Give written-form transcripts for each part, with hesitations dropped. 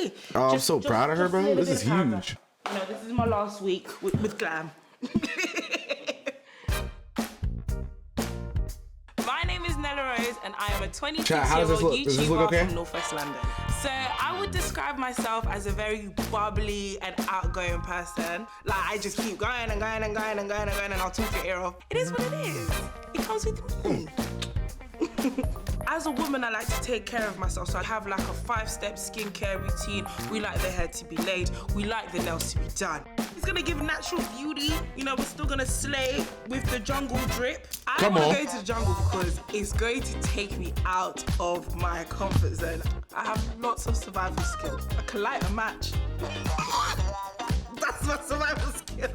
okay. Oh, I'm so proud of her, bro. This is huge. You know, this is my last week with glam. My name is Nella Rose, and I am a 26-year-old YouTuber from Northwest London. So I would describe myself as a very bubbly and outgoing person. Like, I just keep going and going and going and going and going, and I'll talk your ear off. It is what it is. It comes with me. As a woman, I like to take care of myself, so I have like a 5-step skincare routine. We like the hair to be laid, we like the nails to be done. It's gonna give natural beauty, you know, we're still gonna slay with the jungle drip. I wanna go to the jungle because it's going to take me out of my comfort zone. I have lots of survival skills. I can light a match. That's my survival skill.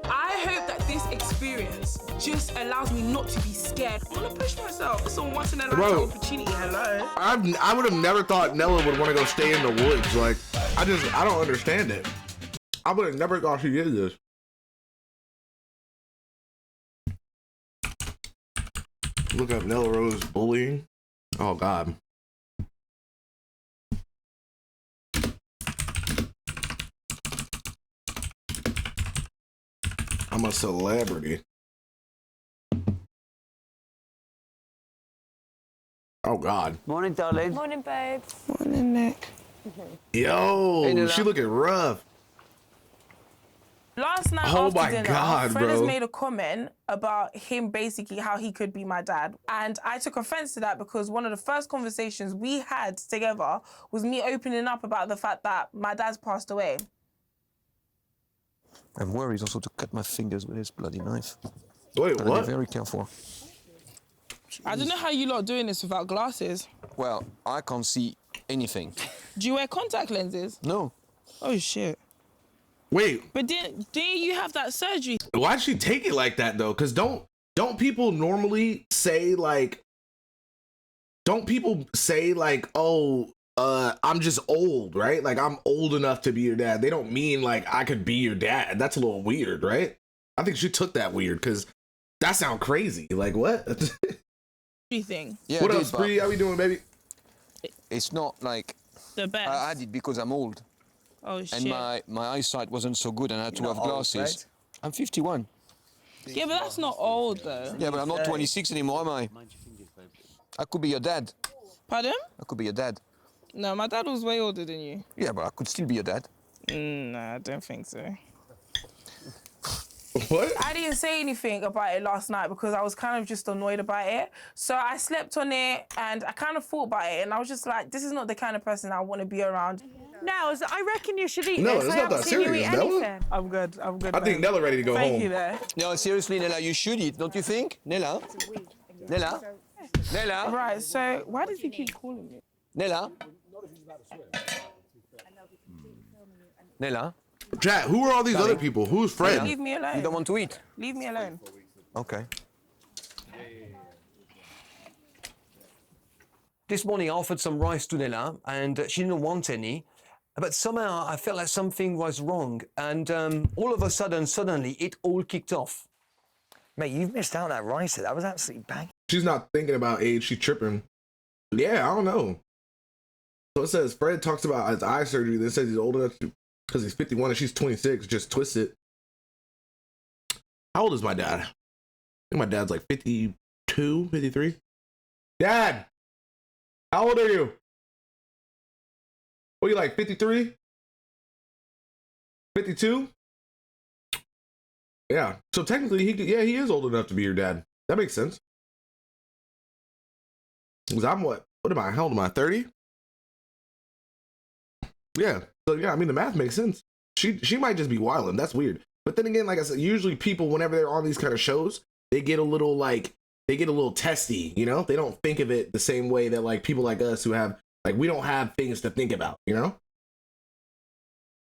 I hope that this experience just allows me not to be scared. I want to push myself. It's a once in a lifetime opportunity. Hello. I would have never thought Nella would want to go stay in the woods. Like, I don't understand it. I would have never thought she did this. Look up Nella Rose bullying. Oh God. I'm a celebrity. Oh God. Morning, darling. Morning, babe. Morning, Nick. Yo, Hey, she looking rough. Last night after dinner, Fred has made a comment about him basically how he could be my dad. And I took offense to that because one of the first conversations we had together was me opening up about the fact that my dad's passed away. I'm worried also to cut my fingers with this bloody knife. Wait, Gotta what? be very careful. I don't know how you lot are doing this without glasses. Well, I can't see anything. Do you wear contact lenses? No. Oh, shit. Wait. But didn't you have that surgery? Why'd she take it like that though? Because don't people normally say like, oh, I'm just old, right? Like, I'm old enough to be your dad. They don't mean like I could be your dad. That's a little weird, right? I think she took that weird because that sounds crazy. Like, what? Thing. Yeah, what up, Spree? How we doing, baby? It's not like the best. I had it because I'm old. Oh, shit. And my eyesight wasn't so good and I had to have glasses. Old, right? I'm 51. Yeah, but that's not old, though. Yeah, but I'm not 26 anymore, am I? I could be your dad. Pardon? I could be your dad. No, my dad was way older than you. Yeah, but I could still be your dad. No, I don't think so. What? I didn't say anything about it last night because I was kind of just annoyed about it. So I slept on it and I kind of thought about it and I was just like, this is not the kind of person I want to be around. Nels, I reckon you should eat No, this. it's I not haven't that seen you serious, eat Nella. anything. I'm good, I think Nella ready to go home. Thank you there. No, seriously, Nella, you should eat, don't you think? Nella? Nella? Nella? Right, so why does he keep calling me? Nella? Nella? Chat, who are all these other people? Who's Fred? Leave me alone. You don't want to eat? Leave me alone. Okay. This morning I offered some rice to Nella and she didn't want any. But somehow I felt like something was wrong. And all of a sudden, suddenly, it all kicked off. Mate, you've missed out on that rice. That was absolutely bang. She's not thinking about age. She's tripping. Yeah, I don't know. So it says Fred talks about his eye surgery. Then says he's old enough to, because he's 51 and she's 26. Just twist it. How old is my dad? I think my dad's like 52, 53. Dad, how old are you? What are you like, 53? 52? Yeah. So technically, he is old enough to be your dad. That makes sense. Because I'm what am I? How old am I? 30? Yeah. So yeah, I mean the math makes sense. She might just be wilding. That's weird. But then again, like I said, usually people, whenever they're on these kind of shows, they get a little testy, you know? They don't think of it the same way that like people like us who have, like, we don't have things to think about, you know?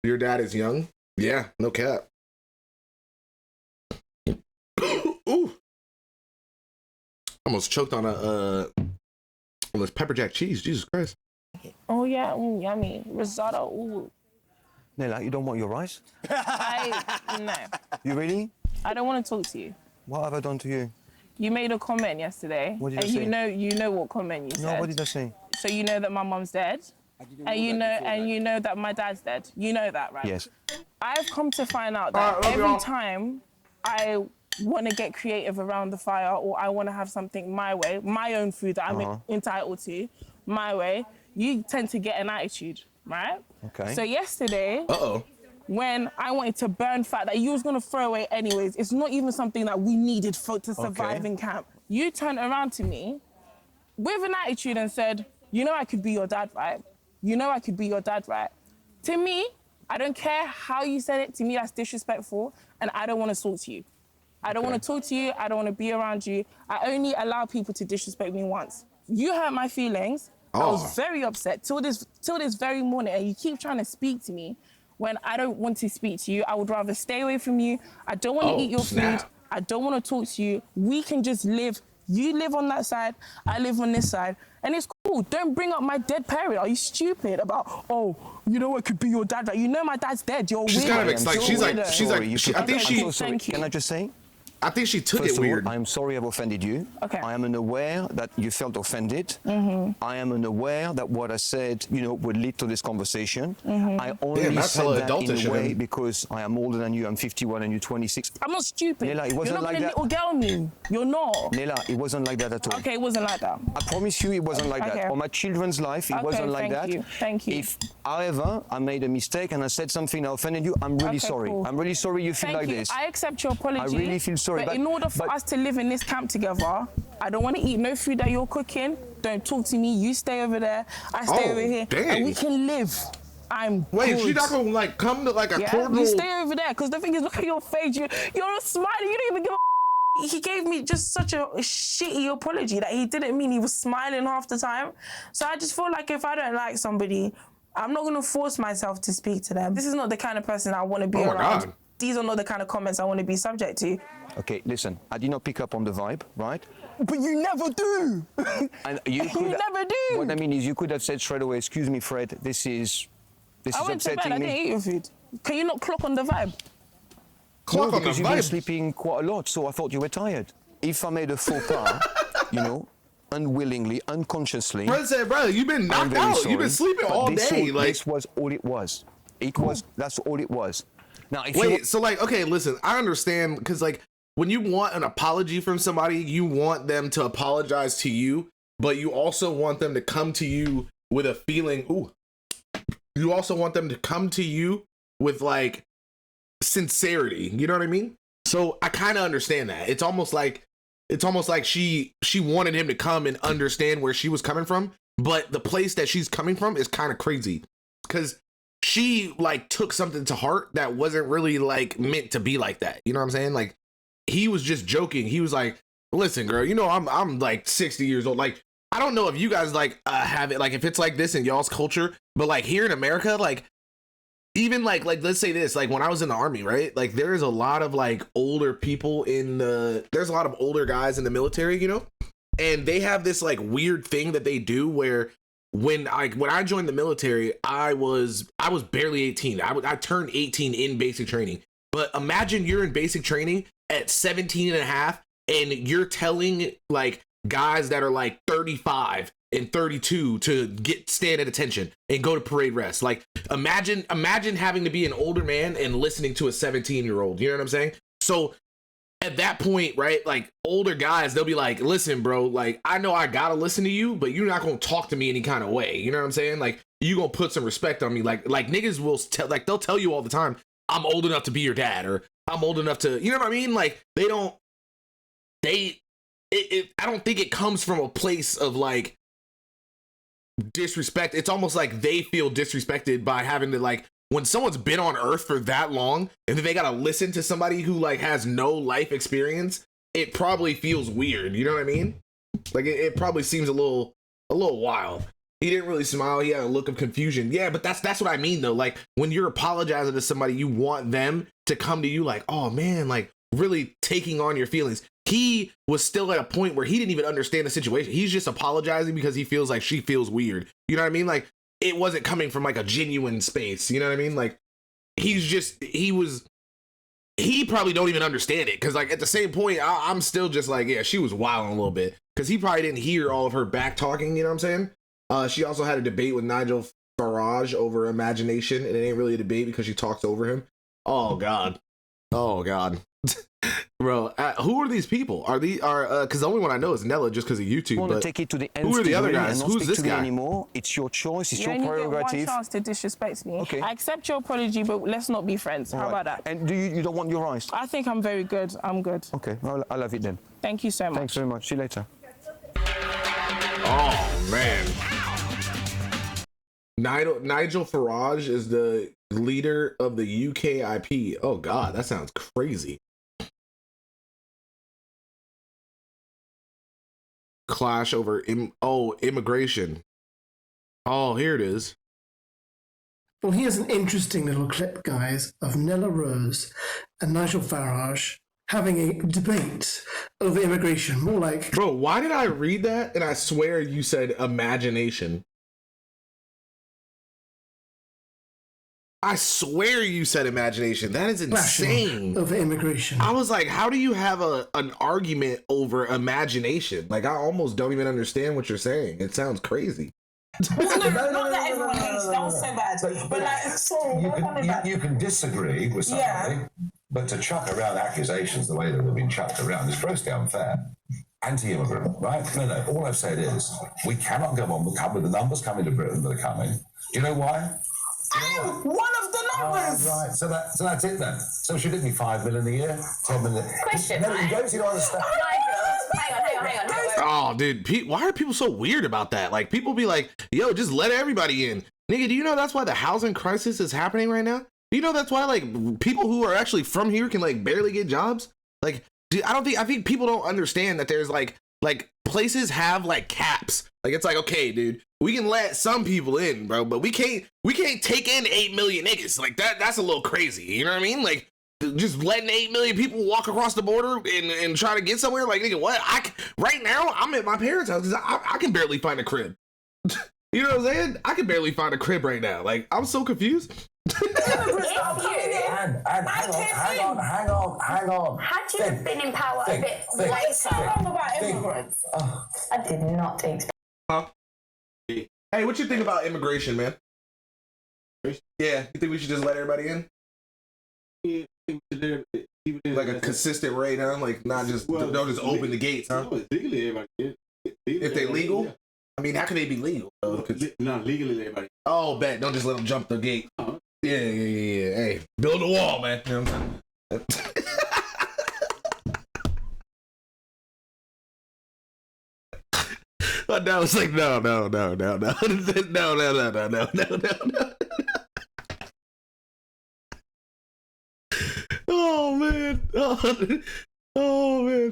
Your dad is young? Yeah, no cap. Ooh. Almost choked on this pepper jack cheese. Jesus Christ. Oh yeah, yummy. Risotto, ooh. Nella, you don't want your rice? No. You really? I don't want to talk to you. What have I done to you? You made a comment yesterday. What did I and say? you know what comment you said. No, what did I say? So you know that my mum's dead? And you know that my dad's dead. You know that, right? Yes. I've come to find out that every time I want to get creative around the fire, or I want to have something my way, my own food that I'm entitled to, my way, you tend to get an attitude, right? Okay. So yesterday, when I wanted to burn fat that you was going to throw away anyways, it's not even something that we needed to survive in camp. You turned around to me with an attitude and said, you know I could be your dad, right? You know I could be your dad, right? To me, I don't care how you said it. To me, that's disrespectful, and I don't want to talk to you. I don't want to talk to you. I don't want to be around you. I only allow people to disrespect me once. You hurt my feelings. I was very upset till this very morning, and you keep trying to speak to me when I don't want to speak to you. I would rather stay away from you. I don't want to eat your food. I don't want to talk to you. We can just live. You live on that side, I live on this side, and it's cool. Don't bring up my dead parent. Are you stupid about, oh, you know what could be your dad? Like, you know my dad's dead. You're she's weird. kind of like, I think she. Sorry. Can I just say? I think she took First it weird. All, I'm sorry I've offended you. Okay. I am unaware that you felt offended. I am unaware that what I said, would lead to this conversation. I only said that in a way because I am older than you. I'm 51 and you're 26. I'm not stupid. Nella, it wasn't like that. You're not gonna little girl me. You're not. Nella, it wasn't like that at all. Okay, it wasn't like that. I promise you it wasn't like that. On my children's life, it wasn't like that. Thank you. If, however, I made a mistake and I said something that offended you, I'm really sorry. Cool. I'm really sorry you feel like this. I accept your apology. I really feel sorry. But in order for us to live in this camp together, I don't want to eat no food that you're cooking. Don't talk to me. You stay over there. I stay over here. Dang. And we can live. Wait, she's not gonna like come to like a cordial. You stay over there, because the thing is, look at your face. You're smiling. You don't even give a. He gave me just such a shitty apology that he didn't mean. He was smiling half the time. So I just feel like if I don't like somebody, I'm not gonna force myself to speak to them. This is not the kind of person I want to be around. God. These are not the kind of comments I want to be subject to. Okay, listen, I did not pick up on the vibe, right? But you never do. And you never do. What I mean is you could have said straight away, excuse me, Fred, this is I went to upsetting bed, me. I didn't eat your food. Can you not clock on the vibe? Clock on the because you've been vibe. sleeping quite a lot, so I thought you were tired. If I made a faux pas, unwillingly, unconsciously. Fred said, brother, you've been knocked out. Sorry, you've been sleeping all day. This was all it was. That's all it was. Now, if okay, listen, I understand, because like when you want an apology from somebody, you want them to apologize to you, but you also want them to come to you with a feeling. You also want them to come to you with like sincerity. You know what I mean? So I kind of understand that. It's almost like she wanted him to come and understand where she was coming from, but the place that she's coming from is kind of crazy, because she like took something to heart that wasn't really like meant to be like that. You know what I'm saying? Like, he was just joking. He was like, listen, girl, I'm like 60 years old. Like, I don't know if you guys like have it, like if it's like this in y'all's culture, but like here in America, like even like let's say this, like when I was in the army, right? Like there's a lot of like older people there's a lot of older guys in the military, and they have this like weird thing that they do where when I joined the military, I was barely 18. I turned 18 in basic training. But imagine you're in basic training at 17 and a half, and you're telling like guys that are like 35 and 32 to stand at attention and go to parade rest. Like imagine having to be an older man and listening to a 17-year-old. You know what I'm saying? So at that point, right, like older guys, they'll be like, listen, bro, like I know I gotta listen to you, but you're not gonna talk to me any kind of way. You know what I'm saying? Like you gonna put some respect on me. Like niggas will they'll tell you all the time, I'm old enough to be your dad, or I'm old enough to, you know what I mean? Like I don't think it comes from a place of like disrespect. It's almost like they feel disrespected by having to like, when someone's been on earth for that long and then they gotta listen to somebody who like has no life experience, it probably feels weird. You know what I mean? Like it probably seems a little wild. He didn't really smile. He had a look of confusion. Yeah, but that's what I mean though. Like when you're apologizing to somebody, you want them to come to you like, oh man, like really taking on your feelings. He was still at a point where he didn't even understand the situation. He's just apologizing because he feels like she feels weird. You know what I mean? Like it wasn't coming from like a genuine space. You know what I mean? Like he probably don't even understand it. Cause like at the same point, I'm still just like, yeah, she was wilding a little bit. Cause he probably didn't hear all of her back talking. You know what I'm saying? She also had a debate with Nigel Farage over imagination, and it ain't really a debate because she talks over him. Oh God. Bro, who are these people? Because the only one I know is Nella, just because of YouTube. Want to take it to the who are the other guys? Who's this guy? Anymore. It's your choice. It's your prerogative. You only get one chance to disrespect me. Okay. I accept your apology, but let's not be friends. How about that? And you don't want your rice? I think I'm very good. I'm good. Okay, well, I love it then. Thank you so much. Thanks very much. See you later. Oh man. Nigel Farage is the leader of the UKIP. Oh God, that sounds crazy. Clash over immigration. Oh, here it is. Well, here's an interesting little clip, guys, of Nella Rose and Nigel Farage having a debate over immigration. More like... Bro, why did I read that and I swear you said imagination? I swear you said imagination. That is insane. Over immigration. I was like, how do you have an argument over imagination? Like, I almost don't even understand what you're saying. It sounds crazy. Not that everyone hates. That was so bad. But like, sorry, you can disagree with somebody, but to chuck around accusations the way that they've been chucked around is grossly unfair. Anti-immigrant, right? No. All I've said is we cannot go on with the numbers coming to Britain that are coming. Do you know why? I'm one of the numbers. Oh, right, so that's it then. So should it be 5 million a year, 10 million? Question. No, you don't understand. Hang on. Oh, dude, why are people so weird about that? Like, people be like, yo, just let everybody in. Nigga, do you know that's why the housing crisis is happening right now? Do you know that's why, like, people who are actually from here can, like, barely get jobs? Like, dude, I think people don't understand that there's, like, places have, like, caps. Like, it's like, okay, dude, we can let some people in, bro, but we can't take in 8 million niggas. Like, that's a little crazy. You know what I mean? Like, just letting 8 million people walk across the border and try to get somewhere. Like, nigga, what? Right now, I'm at my parents' house because I can barely find a crib. You know what I'm saying? I can barely find a crib right now. Like, I'm so confused. Hang on. Had you been in power a bit later? What's so wrong about immigrants? I did not expect. Hey, what you think about immigration, man? Yeah, you think we should just let everybody in? Like a consistent rate, huh? Like, not just don't just open the gates, huh? Legally, everybody is. If they're legal? Yeah. I mean, how can they be legal? Not legally, everybody. Oh, bet. Don't just let them jump the gate. Yeah. Hey, build a wall, man. You know what I'm saying? But now it's like, no. Oh man,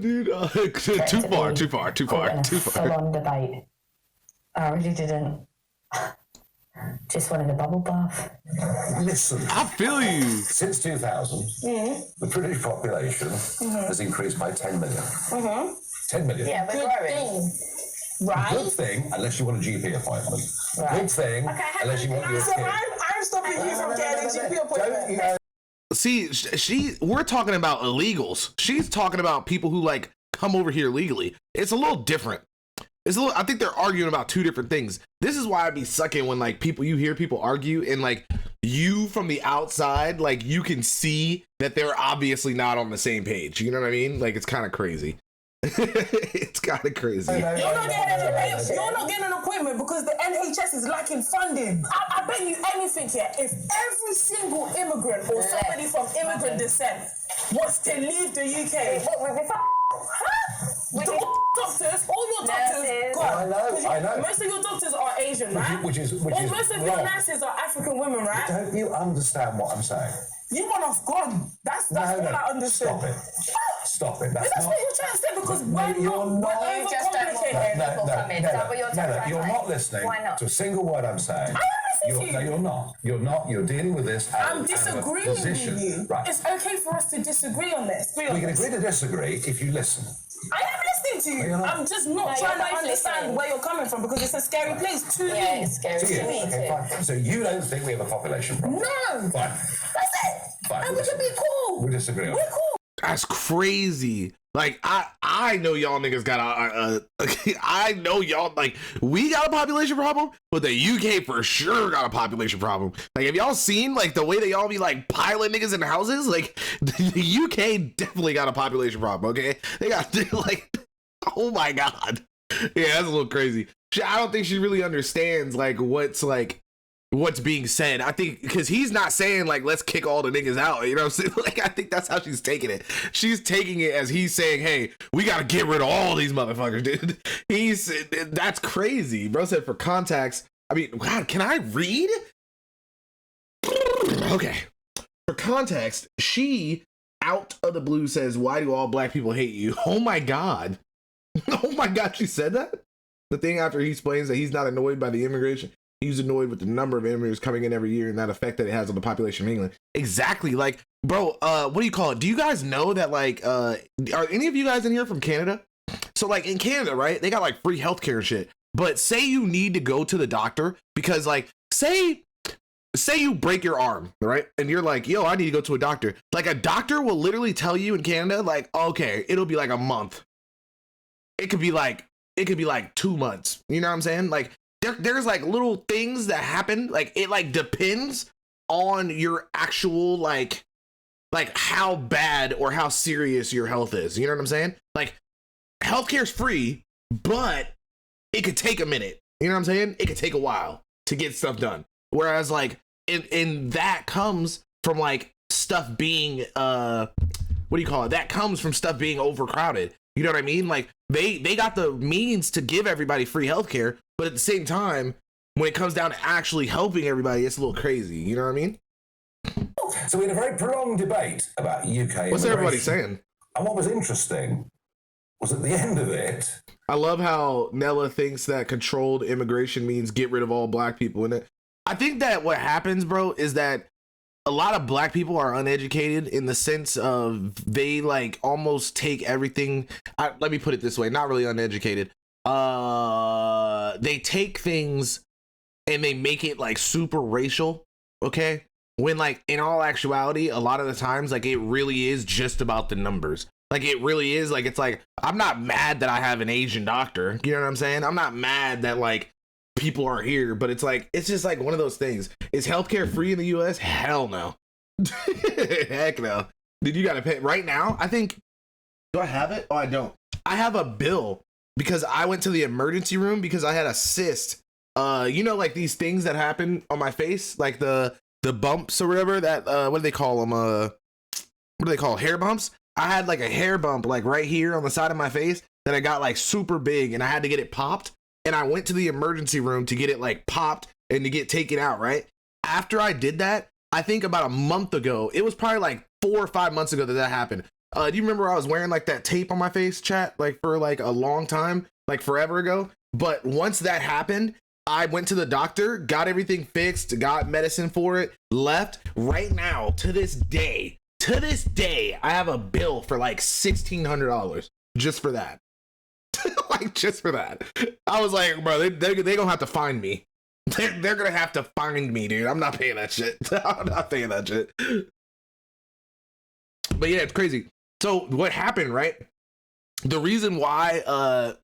dude. Too far. Full-on debate. I really didn't. Just wanted a bubble bath. Listen, I feel you. Since 2000, the British population has increased by 10 million. 10 million. Yeah, we're growing. Right. Good thing, unless you want a GP appointment. Right. Good thing, unless you want your kid. I'm stopping you from getting a GP appointment. See, we're talking about illegals. She's talking about people who like come over here legally. It's a little different. I think they're arguing about two different things. This is why I be sucking when like you hear people argue and like you from the outside, like you can see that they're obviously not on the same page. You know what I mean? Like it's kind of crazy. It's kind of crazy. You're not getting an appointment because the NHS is lacking funding. I bet you anything here, if every single immigrant or somebody from immigrant descent was to leave the UK, doctors, all your doctors, I know. Most of your doctors are Asian, right? Which is most of your nurses are African women, right? Don't you understand what I'm saying? You want us gone. That's all I understood. Stop it. That's what you're trying to say because we're overcomplicated. No, you're not listening to a single word I'm saying. No, you're not. You're not. You're dealing with this. I'm disagreeing with you. Right. It's okay for us to disagree on this. We can agree to disagree if you listen. I am listening to you. I'm just not trying to understand where you're coming from because it's a scary place to me. Yeah, it's scary to me too. Fine. So you don't think we have a population problem? No. Fine. That's it. Fine. And we can be cool. We disagree on We're cool. That's crazy. Like I know y'all niggas got I know y'all, like, we got a population problem, but the UK for sure got a population problem. Like, have y'all seen like the way that y'all be like piling niggas in houses? Like, the UK definitely got a population problem. Okay, they got like, oh my god, yeah, that's a little crazy. I don't think she really understands like what's being said. I think because he's not saying like let's kick all the niggas out, you know what I'm saying? Like, I think that's how she's taking it. She's taking it as he's saying, hey, we gotta get rid of all these motherfuckers, dude. That's crazy. Bro said for context, I mean, God, can I read? Okay, for context, she out of the blue says, why do all black people hate you? Oh my god. Oh my god, she said that? The thing after he explains that he's not annoyed by the immigration, he's annoyed with the number of immigrants coming in every year and that effect that it has on the population of England. Exactly. Like, bro, what do you call it? Do you guys know that, like, are any of you guys in here from Canada? So, like, in Canada, right, they got, like, free healthcare and shit. But say you need to go to the doctor because, like, say you break your arm, right? And you're like, yo, I need to go to a doctor. Like, a doctor will literally tell you in Canada, like, okay, it'll be like a month. It could be like 2 months. You know what I'm saying? Like, there's like little things that happen. Like, it like depends on your actual like how bad or how serious your health is. You know what I'm saying? Like, healthcare's free, but it could take a minute. You know what I'm saying? It could take a while to get stuff done. Whereas like in that comes from like stuff being what do you call it? That comes from stuff being overcrowded. You know what I mean? Like, they got the means to give everybody free healthcare, but at the same time, when it comes down to actually helping everybody, it's a little crazy. You know what I mean? So we had a very prolonged debate about UK. What's everybody saying? And what was interesting was at the end of it. I love how Nella thinks that controlled immigration means get rid of all black people in it. I think that what happens, bro, is that a lot of black people are uneducated in the sense of they like almost take everything. Let me put it this way, not really uneducated. They take things and they make it like super racial. Okay. When like in all actuality, a lot of the times, like it really is just about the numbers. Like it really is like, it's like, I'm not mad that I have an Asian doctor. You know what I'm saying? I'm not mad that like people are here, but it's like, it's just like one of those things. Is healthcare free in the US? Hell no. Heck no. Dude, you gotta pay right now. I think, do I have it? Oh, I don't. I have a bill because I went to the emergency room because I had a cyst. You know, like these things that happen on my face, like the bumps or whatever that, what do they call them? What do they call hair bumps? I had like a hair bump like right here on the side of my face that I got like super big and I had to get it popped. And I went to the emergency room to get it like popped and to get taken out, right? After I did that, I think about a month ago, it was probably like 4 or 5 months ago that happened. Do you remember I was wearing like that tape on my face, chat, like for like a long time, like forever ago? But once that happened, I went to the doctor, got everything fixed, got medicine for it, left. Right now, to this day, I have a bill for like $1,600 just for that. Like just for that. I was like, bro, they gonna have to find me. They're gonna have to find me, dude. I'm not paying that shit. I'm not paying that shit. But yeah, it's crazy. So what happened, right? The reason why I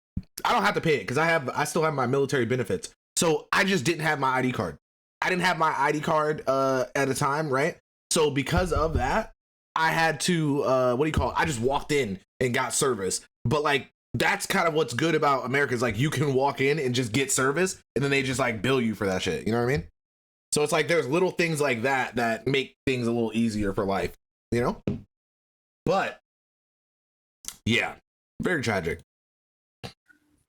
don't have to pay it because I still have my military benefits. So I just didn't have my ID card. I didn't have my ID card at a time, right? So because of that, I had to I just walked in and got service. But like that's kind of what's good about America is like you can walk in and just get service and then they just like bill you for that shit. You know what I mean? So it's like there's little things like that that make things a little easier for life, you know? But yeah, very tragic.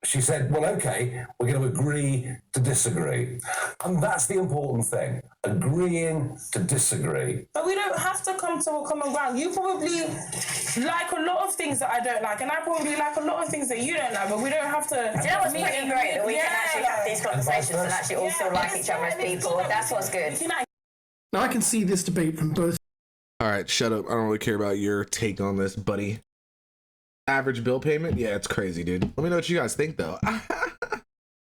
She said, well, okay, we're going to agree to disagree. And that's the important thing, agreeing to disagree. But we don't have to come to a common ground. You probably like a lot of things that I don't like, and I probably like a lot of things that you don't like, but we don't have to... Do you know what's pretty great? That we can actually have these conversations and actually also like each other as people. That's what's good. Now, I can see this debate from both. All right, shut up. I don't really care about your take on this, buddy. Average bill payment? Yeah, it's crazy, dude. Let me know what you guys think, though.